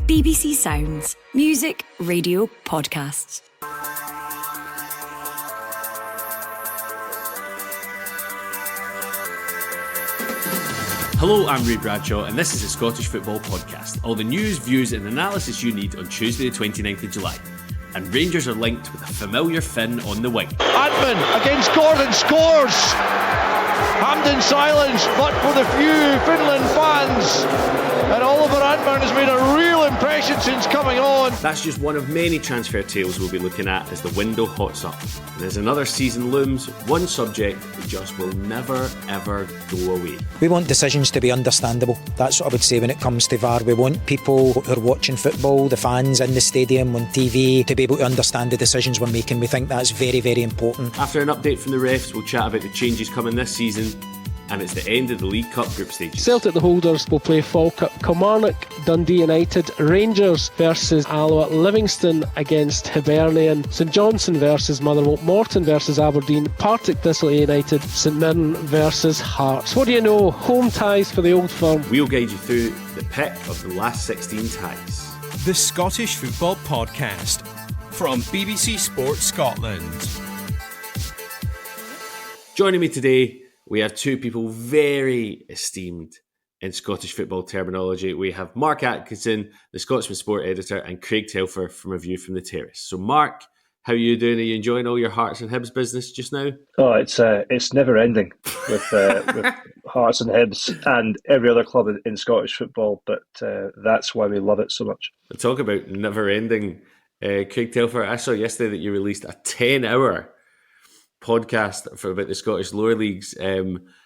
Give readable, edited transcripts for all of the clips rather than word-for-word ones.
BBC Sounds. Music, radio, podcasts. Hello, I'm Bradshaw, and this is the Scottish Football Podcast. All the news, views and analysis you need on Tuesday the 29th of July. And Rangers are linked with a familiar Finn on the wing. Antman against Gordon scores! Hampden silence, but for the few Finland fans. And Oliver Antman has made a real impression since coming on. That's just one of many transfer tales we'll be looking at as the window hots up. And as another season looms, one subject just will never ever go away. We want decisions to be understandable. That's what I would say when it comes to VAR. We want people who are watching football, the fans in the stadium, on TV, to be able to understand the decisions we're making. We think that's very, very important. After an update from the refs, we'll chat about the changes coming this season. And it's the end of the League Cup group stages. Celtic the holders will play Falkirk, Kilmarnock, Dundee United, Rangers versus Alloa, Livingston against Hibernian, St Johnstone versus Motherwell, Morton versus Aberdeen, Partick Thistle United, St Mirren versus Hearts. What do you know? Home ties for the Old Firm. We'll guide you through the pick of the last 16 ties. The Scottish Football Podcast from BBC Sports Scotland. Joining me today, we have two people very esteemed in Scottish football terminology. We have Mark Atkinson, the Scotsman Sport Editor, and Craig Telfer from A View from the Terrace. So Mark, how are you doing? Are you enjoying all your Hearts and Hibs business just now? Oh, it's never ending with Hearts and Hibs and every other club in Scottish football, but that's why we love it so much. Talk about never ending. Craig Telfer, I saw yesterday that you released a 10-hour podcast about the Scottish lower leagues.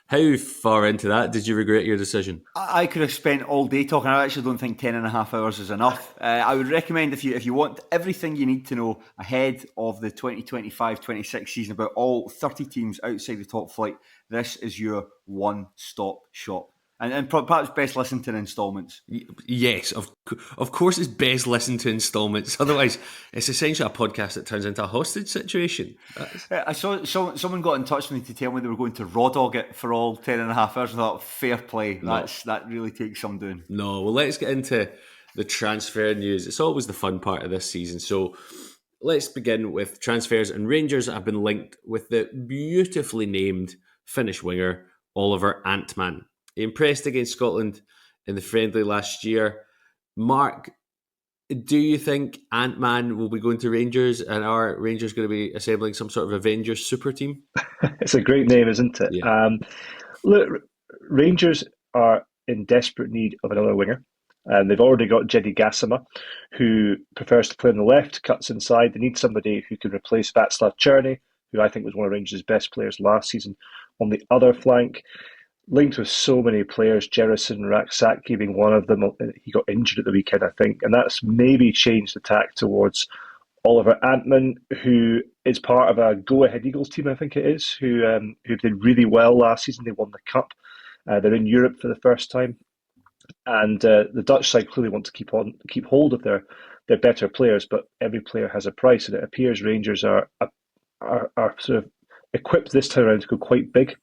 How far into that did you regret your decision? I could have spent all day talking. I actually don't think 10.5 hours is enough. I would recommend if you want everything you need to know ahead of the 2025-26 season about all 30 teams outside the top flight, this is your one-stop shop. And perhaps best listened to in instalments. Yes, of course it's best listened to instalments. Otherwise, it's essentially a podcast that turns into a hostage situation. I saw someone got in touch with me to tell me they were going to raw dog it for all 10.5 hours. I thought, fair play. No. That really takes some doing. No, well, let's get into the transfer news. It's always the fun part of this season. So let's begin with transfers. And Rangers have been linked with the beautifully named Finnish winger, Oliver Antman. He impressed against Scotland in the friendly last year. Mark, do you think Ant-Man will be going to Rangers, and are Rangers going to be assembling some sort of Avengers super team? It's a great name, isn't it? Yeah. Look, Rangers are in desperate need of another winger. They've already got Jedi Gassama, who prefers to play on the left, cuts inside. They need somebody who can replace Václav Černý, who I think was one of Rangers' best players last season, on the other flank. Linked with so many players, Jerison Raksaki being one of them. He got injured at the weekend, I think, and that's maybe changed the tack towards Oliver Antman, who is part of a Go Ahead Eagles team, I think it is, who did really well last season. They won the Cup. They're in Europe for the first time, and the Dutch side clearly want to keep hold of their better players, but every player has a price, and it appears Rangers are sort of equipped this time around to go quite big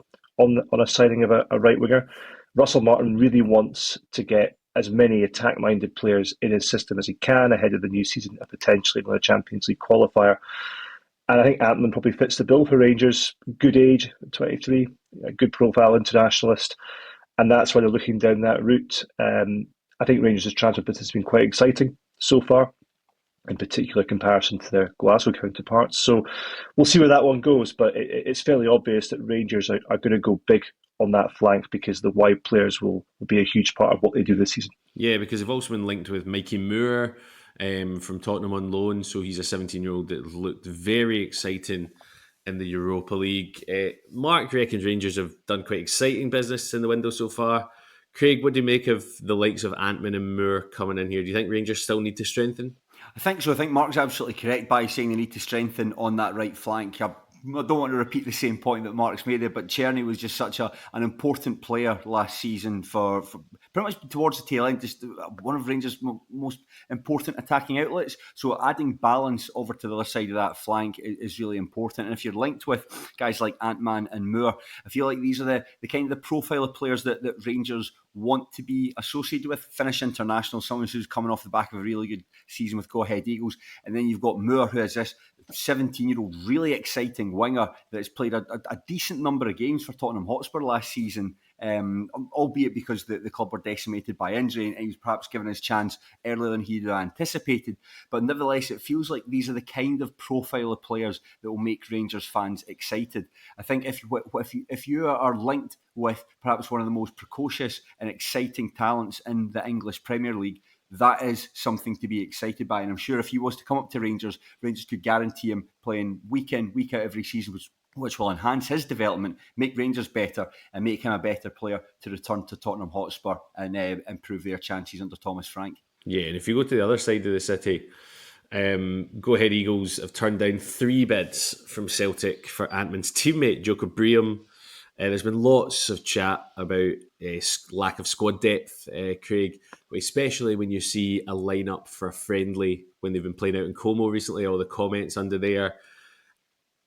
on a signing of a right winger. Russell Martin really wants to get as many attack-minded players in his system as he can ahead of the new season and potentially win a Champions League qualifier. And I think Antman probably fits the bill for Rangers. Good age, 23, a good profile internationalist, and that's why they're looking down that route. I think Rangers' transfer business has been quite exciting so far, in particular comparison to their Glasgow counterparts. So we'll see where that one goes, but it's fairly obvious that Rangers are going to go big on that flank because the wide players will be a huge part of what they do this season. Yeah, because they've also been linked with Mikey Moore from Tottenham on loan, so he's a 17-year-old that looked very exciting in the Europa League. Mark reckons Rangers have done quite exciting business in the window so far. Craig, what do you make of the likes of Antman and Moore coming in here? Do you think Rangers still need to strengthen? I think so. I think Mark's absolutely correct by saying they need to strengthen on that right flank. I don't want to repeat the same point that Mark's made there, but Czerny was just such an important player last season for pretty much towards the tail end, just one of Rangers' most important attacking outlets. So adding balance over to the other side of that flank is really important. And if you're linked with guys like Ant-Man and Moore, I feel like these are the kind of the profile of players that Rangers want to be associated with. Finnish international, someone who's coming off the back of a really good season with Go Ahead Eagles. And then you've got Moore, who is this 17-year-old, really exciting winger that has played a decent number of games for Tottenham Hotspur last season, albeit because the club were decimated by injury and he was perhaps given his chance earlier than he'd anticipated. But nevertheless, it feels like these are the kind of profile of players that will make Rangers fans excited. I think if you are linked with perhaps one of the most precocious and exciting talents in the English Premier League, that is something to be excited by. And I'm sure if he was to come up to Rangers could guarantee him playing week in, week out every season, which will enhance his development, make Rangers better and make him a better player to return to Tottenham Hotspur and improve their chances under Thomas Frank. Yeah, and if you go to the other side of the city, Go Ahead Eagles have turned down 3 bids from Celtic for Ant-Man's teammate, Jacob Breum. There's been lots of chat about lack of squad depth, Craig, especially when you see a lineup for a friendly when they've been playing out in Como recently, all the comments under there.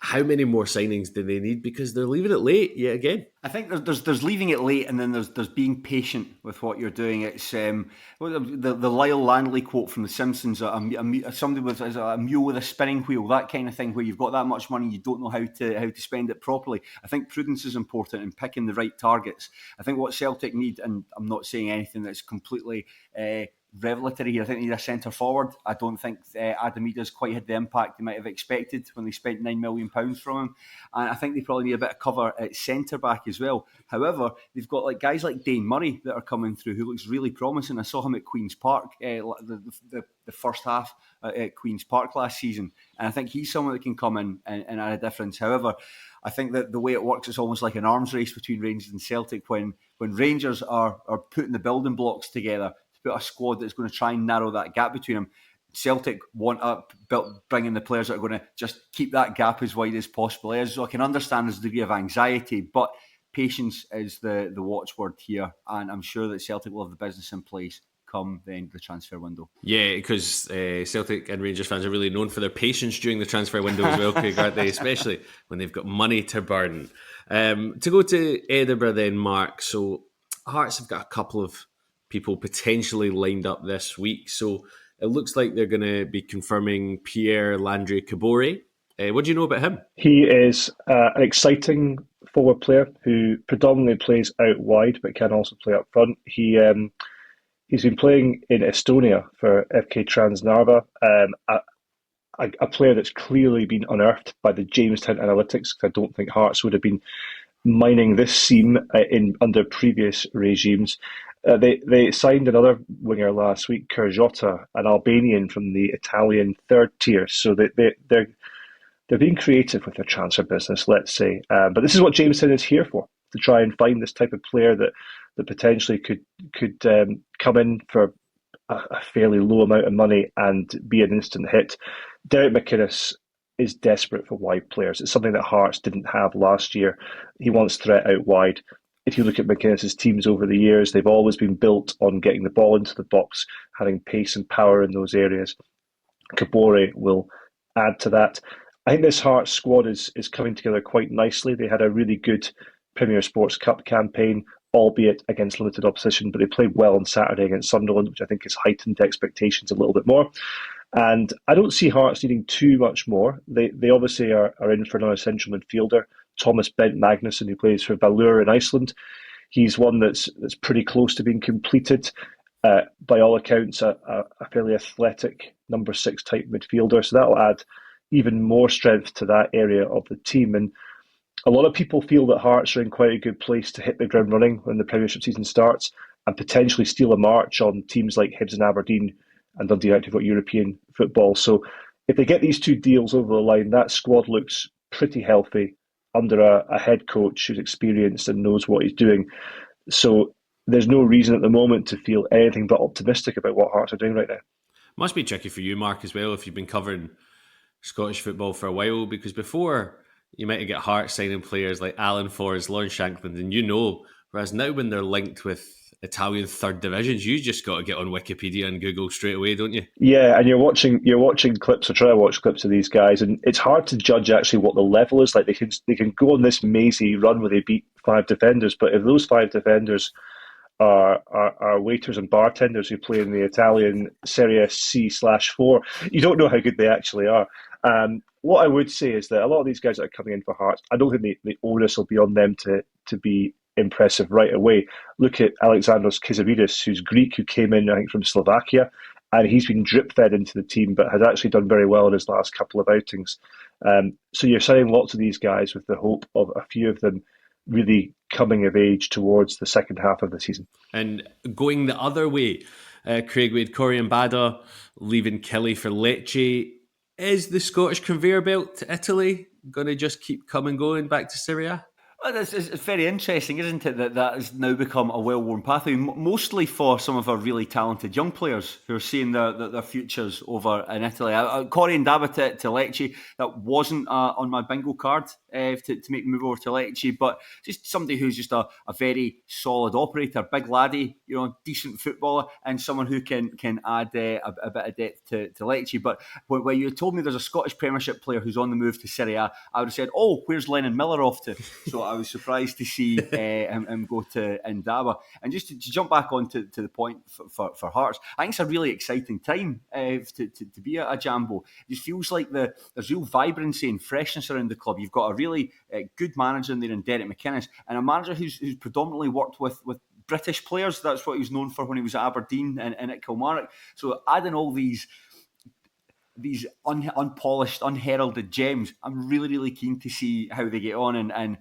How many more signings do they need? Because they're leaving it late yet again. I think there's leaving it late, and then there's being patient with what you're doing. It's the Lyle Landley quote from The Simpsons: somebody with a mule with a spinning wheel, that kind of thing, where you've got that much money, you don't know how to spend it properly. I think prudence is important in picking the right targets. I think what Celtic need, and I'm not saying anything that's completely revelatory here, I think they need a centre forward. I don't think Adam Ida's quite had the impact they might have expected when they spent £9 million from him, and I think they probably need a bit of cover at centre back as well. However, they've got guys like Dane Murray that are coming through, who looks really promising. I saw him at Queen's Park the first half at Queen's Park last season, and I think he's someone that can come in and add a difference. However, I think that the way it works, it's almost like an arms race between Rangers and Celtic. When Rangers are putting the building blocks together to put a squad that's going to try and narrow that gap between them, Celtic want bringing the players that are going to just keep that gap as wide as possible. So I can understand there's a degree of anxiety, but patience is the watchword here, and I'm sure that Celtic will have the business in place come the end of the transfer window. Yeah, because Celtic and Rangers fans are really known for their patience during the transfer window as well, Craig, aren't they? Especially when they've got money to burn. To go to Edinburgh then, Mark. So Hearts have got a couple of people potentially lined up this week. So it looks like they're going to be confirming Pierre Landry Cabore. What do you know about him? He is an exciting forward player who predominantly plays out wide but can also play up front. He's been playing in Estonia for FK Transnarva, a player that's clearly been unearthed by the Jamestown Analytics, because I don't think Hearts would have been mining this seam under previous regimes. They signed another winger last week, Kurjota, an Albanian from the Italian third tier. So they're being creative with their transfer business, let's say. But this is what Jamestown is here for, to try and find this type of player that potentially could come in for a fairly low amount of money and be an instant hit. Derek McInnes is desperate for wide players. It's something that Hearts didn't have last year. He wants threat out wide. If you look at McInnes' teams over the years, they've always been built on getting the ball into the box, having pace and power in those areas. Cabore will add to that. I think this Hearts squad is coming together quite nicely. They had a really good Premier Sports Cup campaign, albeit against limited opposition, but they played well on Saturday against Sunderland, which I think has heightened expectations a little bit more. And I don't see Hearts needing too much more. They obviously are in for another central midfielder, Thomas Bent Magnusson, who plays for Valur in Iceland. He's one that's pretty close to being completed. By all accounts, a fairly athletic number 6 type midfielder. So that'll add even more strength to that area of the team. And a lot of people feel that Hearts are in quite a good place to hit the ground running when the Premiership season starts and potentially steal a march on teams like Hibs and Aberdeen and Dundee United who've got European football. So if they get these 2 deals over the line, that squad looks pretty healthy under a head coach who's experienced and knows what he's doing. So there's no reason at the moment to feel anything but optimistic about what Hearts are doing right now. Must be tricky for you, Mark, as well, if you've been covering Scottish football for a while, because before you might get Hearts signing players like Alan Forrest, Lawrence Shankland, and whereas now when they're linked with Italian third divisions, you just got to get on Wikipedia and Google straight away, don't you? Yeah, and you're watching clips or try to watch clips of these guys, and it's hard to judge actually what the level is. Like they can go on this mazy run where they beat 5 defenders, but if those 5 defenders are waiters and bartenders who play in the Italian Serie C/4, you don't know how good they actually are. What I would say is that a lot of these guys that are coming in for Hearts, I don't think the onus will be on them to be impressive right away. Look at Alexandros Kizavidis, who's Greek, who came in, I think, from Slovakia, and he's been drip-fed into the team, but has actually done very well in his last couple of outings. So you're signing lots of these guys with the hope of a few of them really coming of age towards the second half of the season. And going the other way, Craig Wade, Corey and Bada leaving Kelly for Lecce. Is the Scottish conveyor belt to Italy going to just keep coming going back to Serie A? Well, it's very interesting, isn't it, that has now become a well-worn pathway, mostly for some of our really talented young players who are seeing their futures over in Italy. Corey and Dava to Lecce, that wasn't on my bingo card to make the move over to Lecce, but just somebody who's just a very solid operator, big laddie, decent footballer, and someone who can add a bit of depth to Lecce. But when you told me there's a Scottish Premiership player who's on the move to Serie A, I would have said, oh, where's Lennon Miller off to? So I was surprised to see him go to Indaba. And just to jump back on to the point for Hearts, I think it's a really exciting time to be a Jambo. It just feels like there's real vibrancy and freshness around the club. You've got a really good manager in there in Derek McInnes, and a manager who's predominantly worked with British players. That's what he was known for when he was at Aberdeen and at Kilmarnock. So adding all these unpolished, unheralded gems, I'm really, really keen to see how they get on and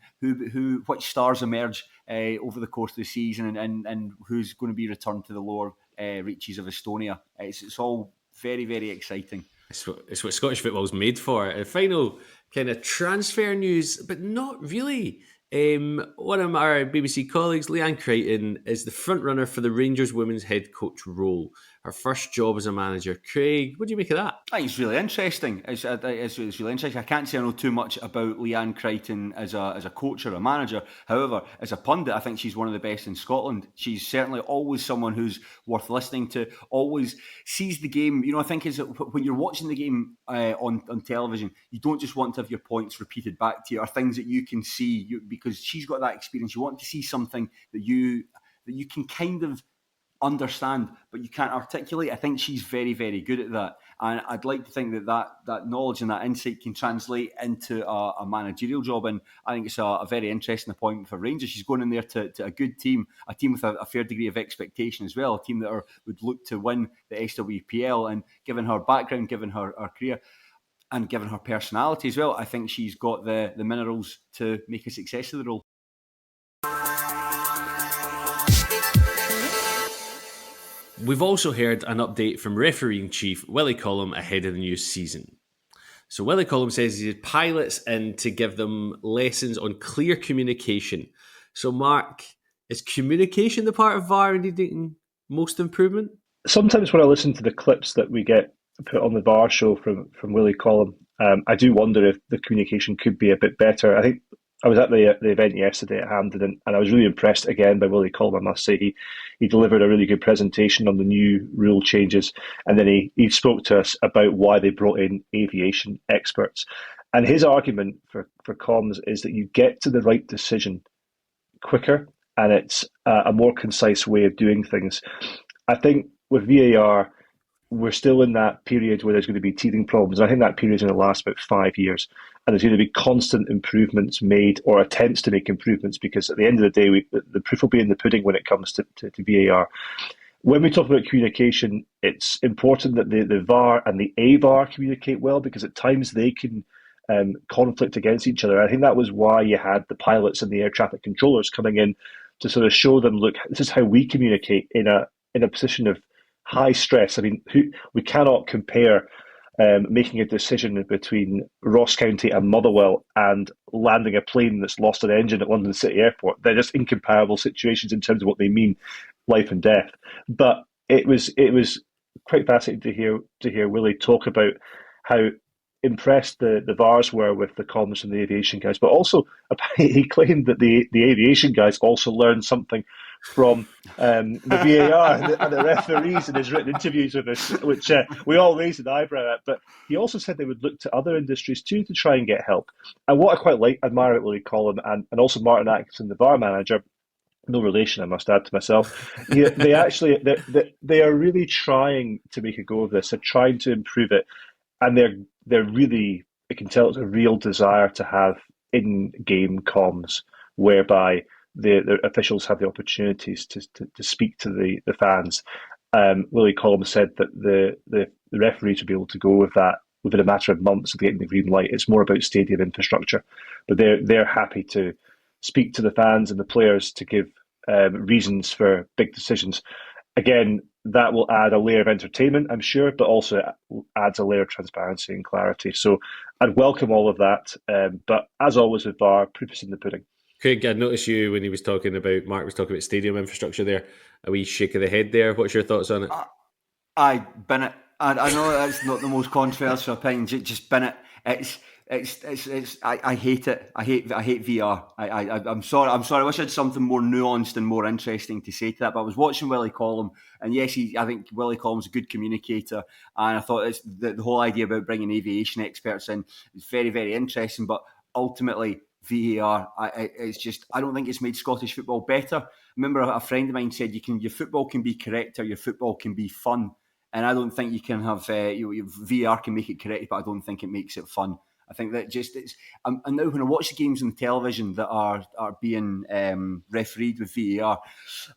which stars emerge over the course of the season and who's going to be returned to the lower reaches of Estonia. It's all very, very exciting. It's what Scottish football's made for. A final kind of transfer news, but not really. One of our BBC colleagues, Leanne Crichton, is the front runner for the Rangers women's head coach role. Her first job as a manager. Craig, what do you make of that? I think it's really interesting. It's really interesting. I can't say I know too much about Leanne Crichton as a coach or a manager. However, as a pundit, I think she's one of the best in Scotland. She's certainly always someone who's worth listening to, always sees the game. I think is when you're watching the game on television, you don't just want to have your points repeated back to you, or things that you can see, because she's got that experience. You want to see something that you can kind of understand, but you can't articulate. I think she's very, very good at that. And I'd like to think that knowledge and that insight can translate into a managerial job. And I think it's a very interesting appointment for Rangers. She's going in there to a good team, a team with a fair degree of expectation as well, a team that would look to win the SWPL. And given her background, given her career, and given her personality as well, I think she's got the minerals to make a success of the role. We've also heard an update from refereeing chief Willie Collum ahead of the new season. So Willie Collum says he had pilots in to give them lessons on clear communication. So Mark, is communication the part of VAR needing most improvement? Sometimes when I listen to the clips that we get put on the VAR show from Willie Collum, I do wonder if the communication could be a bit better. I think I was at the event yesterday at Hampden, and I was really impressed again by Willie Collum, I must say. He delivered a really good presentation on the new rule changes, and then he spoke to us about why they brought in aviation experts. And his argument for comms is that you get to the right decision quicker, and it's a more concise way of doing things. I think with VAR, we're still in that period where there's going to be teething problems. I think that period is going to last about 5 years. And there's going to be constant improvements made, or attempts to make improvements, because at the end of the day, the proof will be in the pudding when it comes to VAR. When we talk about communication, it's important that the VAR and the AVAR communicate well, because at times they can conflict against each other. I think that was why you had the pilots and the air traffic controllers coming in to sort of show them, look, this is how we communicate in a position of high stress. I mean, we cannot compare making a decision between Ross County and Motherwell and landing a plane that's lost an engine at London City Airport. They're just incomparable situations in terms of what they mean, life and death. But it was quite fascinating to hear Willie talk about how impressed the VARs were with the comments from the aviation guys, but also he claimed that the aviation guys also learned something from the VAR and the referees in his written interviews with us, which we all raised an eyebrow at. But he also said they would look to other industries too to try and get help. And what I quite admire about Willie Collum and also Martin Atkinson, the VAR manager, no relation, I must add to myself. They actually they are really trying to make a go of this. They're trying to improve it, and they're really, I can tell it's a real desire to have in-game comms whereby the officials have the opportunities to speak to the fans. Willie Collum said that the referees will be able to go with that within a matter of months of getting the green light. It's more about stadium infrastructure, but they're happy to speak to the fans and the players to give reasons for big decisions. Again, that will add a layer of entertainment, I'm sure, but also adds a layer of transparency and clarity. So I'd welcome all of that. But as always with VAR, proof is in the pudding. Craig, I noticed you when Mark was talking about stadium infrastructure there, a wee shake of the head there. What's your thoughts on it? I bin it. I know that's not the most controversial opinion. Just bin it. I hate it. I hate VR. I'm sorry. I wish I had something more nuanced and more interesting to say to that. But I was watching Willie Collum, and yes, I think Willie Collum's a good communicator, and I thought the whole idea about bringing aviation experts in is very, very interesting. But ultimately, VAR, I don't think it's made Scottish football better. I remember a friend of mine said your football can be correct or your football can be fun, and I don't think you can have VAR can make it correct, but I don't think it makes it fun. I think that and now when I watch the games on the television that are being refereed with VAR,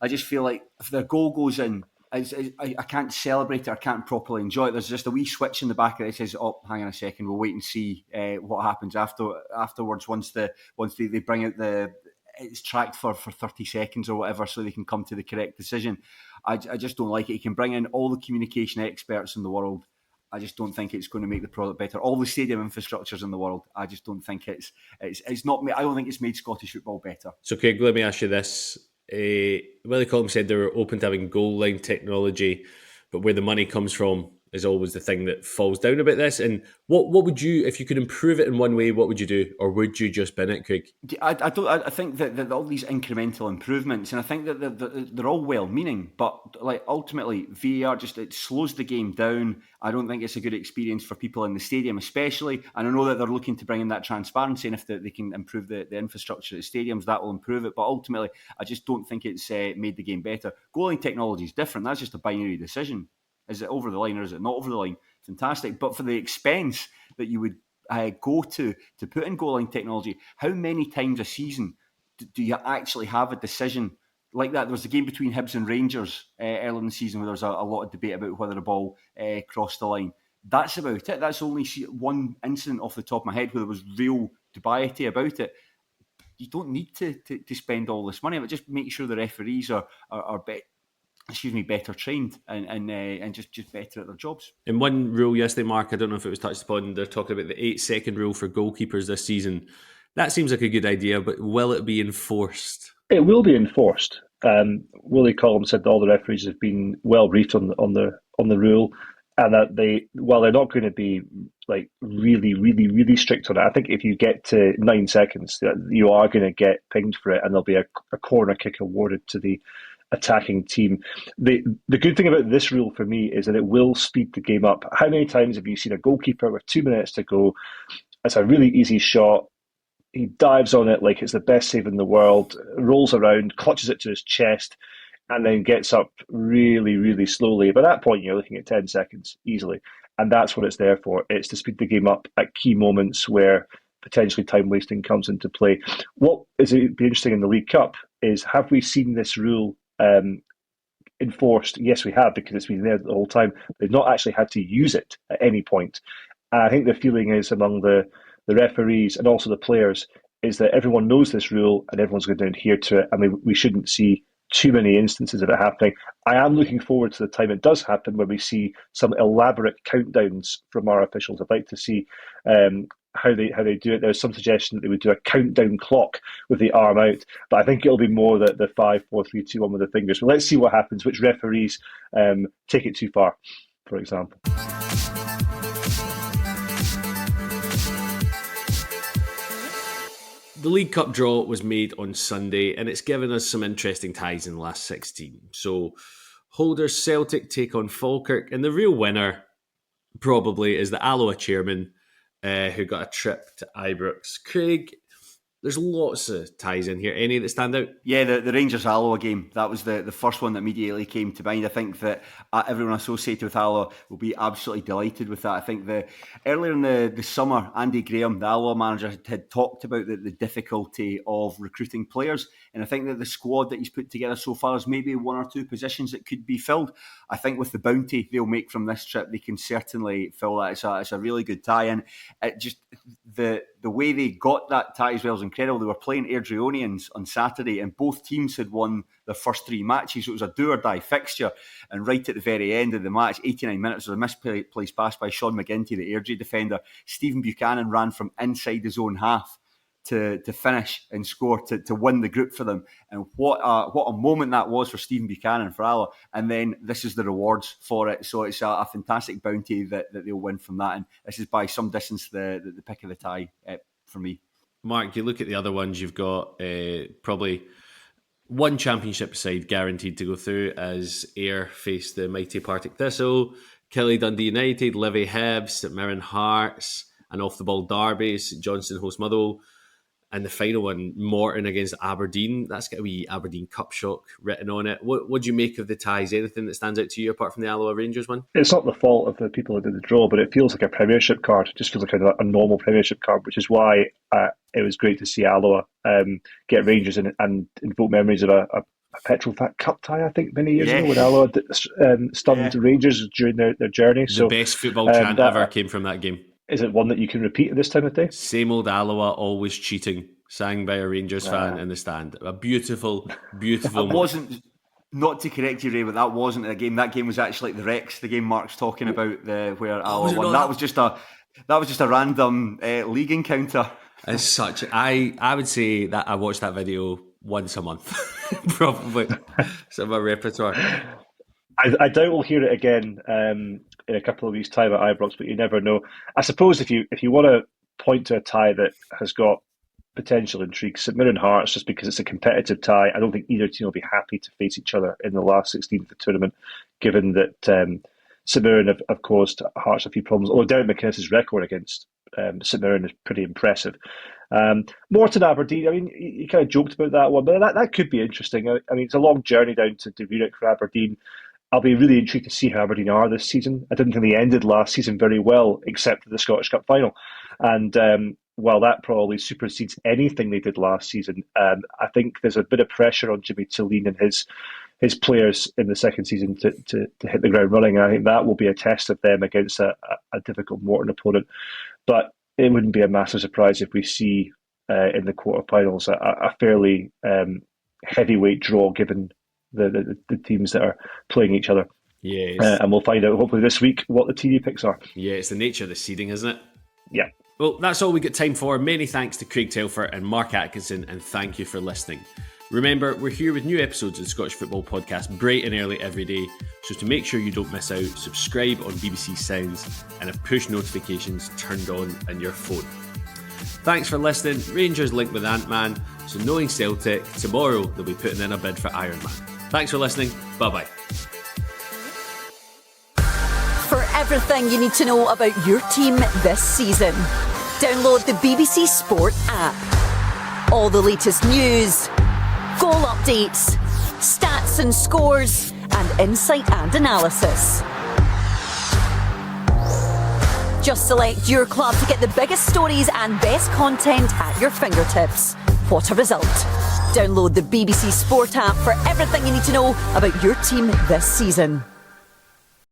I just feel like if their goal goes in, I can't celebrate it, I can't properly enjoy it. There's just a wee switch in the back of it that says, "Oh, hang on a second, we'll wait and see what happens afterwards once they bring out it's tracked for 30 seconds or whatever, so they can come to the correct decision." I just don't like it. You can bring in all the communication experts in the world. I just don't think it's going to make the product better. All the stadium infrastructures in the world, I just don't think it's not. I don't think it's made Scottish football better. So, Craig, let me ask you this: Willie Collum said they were open to having goal line technology, but where the money comes from is always the thing that falls down about this. And what would you, if you could improve it in one way, what would you do, or would you just bin it, Craig? I think that all these incremental improvements, and I think that they're all well-meaning, but like ultimately VAR it slows the game down. I don't think it's a good experience for people in the stadium, especially. And I know that they're looking to bring in that transparency, and if they can improve the infrastructure at stadiums, that will improve it. But ultimately, I just don't think it's made the game better. Goal line technology is different. That's just a binary decision. Is it over the line or is it not over the line? Fantastic. But for the expense that you would go to put in goal line technology, how many times a season do you actually have a decision like that? There was a game between Hibs and Rangers earlier in the season where there was a lot of debate about whether the ball crossed the line. That's about it. That's only one incident off the top of my head where there was real dubiety about it. You don't need to spend all this money, but just make sure the referees are better trained and just better at their jobs. In one rule yesterday, Mark, I don't know if it was touched upon, they're talking about the 8-second rule for goalkeepers this season. That seems like a good idea, but will it be enforced? It will be enforced. Willie Collum said that all the referees have been well briefed on the rule, and that while they're not going to be like really, really, really strict on it, I think if you get to 9 seconds, you are going to get pinged for it, and there'll be a corner kick awarded to the attacking team. The good thing about this rule for me is that it will speed the game up. How many times have you seen a goalkeeper with 2 minutes to go? It's a really easy shot. He dives on it like it's the best save in the world, rolls around, clutches it to his chest, and then gets up really, really slowly. By that point, you're looking at 10 seconds easily. And that's what it's there for. It's to speed the game up at key moments where potentially time wasting comes into play. What is it be interesting in the League Cup is, have we seen this rule enforced? Yes, we have, because it's been there the whole time. They've not actually had to use it at any point. And I think the feeling is among the referees and also the players is that everyone knows this rule and everyone's going to adhere to it. I mean, we shouldn't see too many instances of it happening. I am looking forward to the time it does happen where we see some elaborate countdowns from our officials. I'd like to see how they do it. There's some suggestion that they would do a countdown clock with the arm out, but I think it'll be more the 5, 4, 3, 2, 1 with the fingers. But let's see what happens, which referees take it too far, for example. The League Cup draw was made on Sunday, and it's given us some interesting ties in the last 16. So, holders Celtic take on Falkirk, and the real winner probably is the Alloa chairman, who got a trip to Ibrox. Craig, there's lots of ties in here. Any that stand out? Yeah, the Rangers Alloa game. That was the first one that immediately came to mind. I think that everyone associated with Alloa will be absolutely delighted with that. I think earlier in the summer, Andy Graham, the Alloa manager, had talked about the difficulty of recruiting players. And I think that the squad that he's put together so far is maybe one or two positions that could be filled. I think with the bounty they'll make from this trip, they can certainly fill that. It's a really good tie. And it just the way they got that tie as well is incredible. They were playing Airdrieonians on Saturday, and both teams had won their first 3 matches. So it was a do-or-die fixture. And right at the very end of the match, 89 minutes, was a misplaced pass by Sean McGinty, the Airdrie defender. Stephen Buchanan ran from inside his own half to finish and score to win the group for them. And what a moment that was for Stephen Buchanan, for Alloa. And then this is the rewards for it. So it's a fantastic bounty that they'll win from that. And this is by some distance the pick of the tie for me. Mark, you look at the other ones, you've got probably one championship side guaranteed to go through as Ayr face the mighty Partick Thistle, Killie Dundee United, Livy Hibs, St Mirren Hearts, and off the ball derby, St Johnstone host Motherwell. And the final one, Morton against Aberdeen. That's got a wee Aberdeen Cup shock written on it. What do you make of the ties? Anything that stands out to you apart from the Alloa Rangers one? It's not the fault of the people who did the draw, but it feels like a Premiership card. It just feels like a normal Premiership card, which is why it was great to see Alloa get Rangers and invoke memories of a Petrofat Cup tie, I think, many years ago, when Alloa stunned Rangers during their journey. The best football chant ever came from that game. Is it one that you can repeat at this time of day? Same old Alloa, always cheating, sang by a Rangers fan in the stand. A beautiful, beautiful moment. Not to correct you, Ray, but that wasn't a game. That game was actually at the Rex, the game Mark's talking about, where Alloa won. That was just a random league encounter. As such, I would say that I watch that video once a month, probably. It's in my repertoire. I doubt we'll hear it again in a couple of weeks' time at Ibrox, but you never know. I suppose if you want to point to a tie that has got potential intrigue, St Mirren Hearts, just because it's a competitive tie, I don't think either team will be happy to face each other in the last 16 of the tournament, given that St Mirren have caused Hearts a few problems. Although Derek McInnes' record against St Mirren is pretty impressive. Morton Aberdeen, I mean, you kind of joked about that one, but that could be interesting. I mean, it's a long journey down to Munich for Aberdeen. I'll be really intrigued to see how Aberdeen are this season. I didn't think they ended last season very well, except for the Scottish Cup final. And while that probably supersedes anything they did last season, I think there's a bit of pressure on Jimmy Tilleen and his players in the second season to hit the ground running. And I think that will be a test of them against a difficult Morton opponent. But it wouldn't be a massive surprise if we see in the quarterfinals a fairly heavyweight draw, given the teams that are playing each other. Yes. And we'll find out hopefully this week what the TV picks are. Yeah, it's the nature of the seeding, isn't it? Yeah. Well, that's all we got time for. Many thanks to Craig Telfer and Mark Atkinson, and thank you for listening. Remember, we're here with new episodes of the Scottish Football Podcast bright and early every day, so to make sure you don't miss out, subscribe on BBC Sounds and have push notifications turned on your phone. Thanks for listening. Rangers linked with Ant-Man, so knowing Celtic, tomorrow they'll be putting in a bid for Iron Man. Thanks for listening. Bye-bye. For everything you need to know about your team this season, download the BBC Sport app. All the latest news, goal updates, stats and scores, and insight and analysis. Just select your club to get the biggest stories and best content at your fingertips. What a result. Download the BBC Sport app for everything you need to know about your team this season.